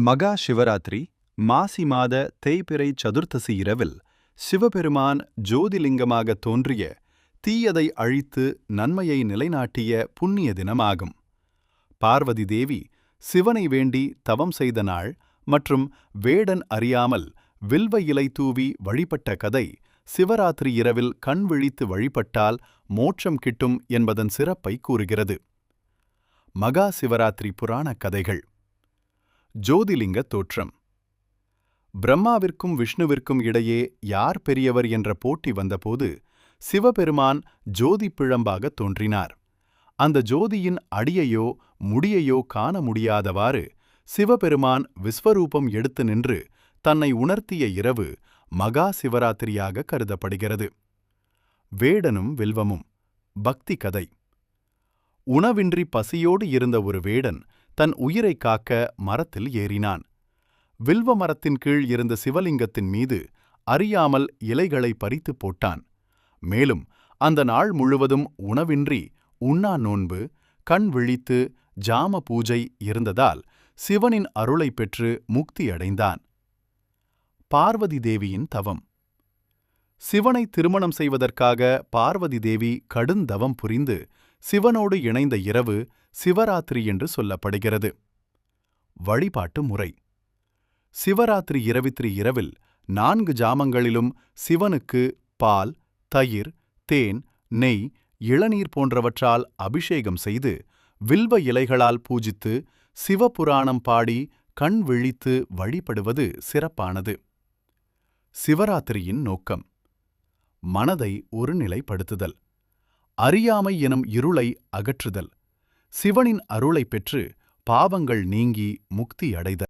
மகா சிவராத்திரி மாசி மாத தேய்பிறை சதுர்த்தசி இரவில் சிவபெருமான் ஜோதிலிங்கமாக தோன்றிய தீயதை அழித்து நன்மையை நிலைநாட்டிய புண்ணிய தினமாகும். பார்வதி தேவி சிவனை வேண்டி தவம் செய்த நாள் மற்றும் வேடன் அறியாமல் வில்வ இலை தூவி வழிபட்ட கதை சிவராத்திரி இரவில் கண் விழித்து வழிபட்டால் மோட்சம் கிட்டும் என்பதன் சிறப்பை கூறுகிறது. மகா சிவராத்திரி புராண கதைகள். ஜோதிலிங்க தோற்றம். பிரம்மாவிற்கும் விஷ்ணுவிற்கும் இடையே யார் பெரியவர் என்ற போட்டி வந்தபோது சிவபெருமான் ஜோதி பிழம்பாக தோன்றினார். அந்த ஜோதியின் அடியையோ முடியையோ காண முடியாதவாறு சிவபெருமான் விஸ்வரூபம் எடுத்து நின்று தன்னை உணர்த்திய இரவு மகா சிவராத்திரியாக கருதப்படுகிறது. வேடனும் வில்வமும். பக்தி கதை. உணவின்றி பசியோடு இருந்த ஒரு வேடன் தன் உயிரை காக்க மரத்தில் ஏறினான். வில்வ மரத்தின் கீழ் இருந்த சிவலிங்கத்தின் மீது அறியாமல் இலைகளை பறித்து போட்டான். மேலும் அந்த நாள் முழுவதும் உணவின்றி உண்ணா நோன்பு, கண் விழித்து ஜாம பூஜை இருந்ததால் சிவனின் அருளை பெற்று முக்தி அடைந்தான். பார்வதி தேவியின் தவம். சிவனை திருமணம் செய்வதற்காக பார்வதி தேவி கடுந்தவம் புரிந்து சிவனோடு இணைந்த இரவு சிவராத்திரி என்று சொல்லப்படுகிறது. வழிபாட்டு முறை. சிவராத்திரி இரவில் 4 ஜாமங்களிலும் சிவனுக்கு பால், தயிர், தேன், நெய், இளநீர் போன்றவற்றால் அபிஷேகம் செய்து வில்வ இலைகளால் பூஜித்து சிவபுராணம் பாடி கண் விழித்து வழிபடுவது சிறப்பானது. சிவராத்திரியின் நோக்கம். மனதை ஒருநிலைப்படுத்துதல், அறியாமை எனும் இருளை அகற்றுதல், சிவனின் அருளை பெற்று பாவங்கள் நீங்கி முக்தி அடைதல்.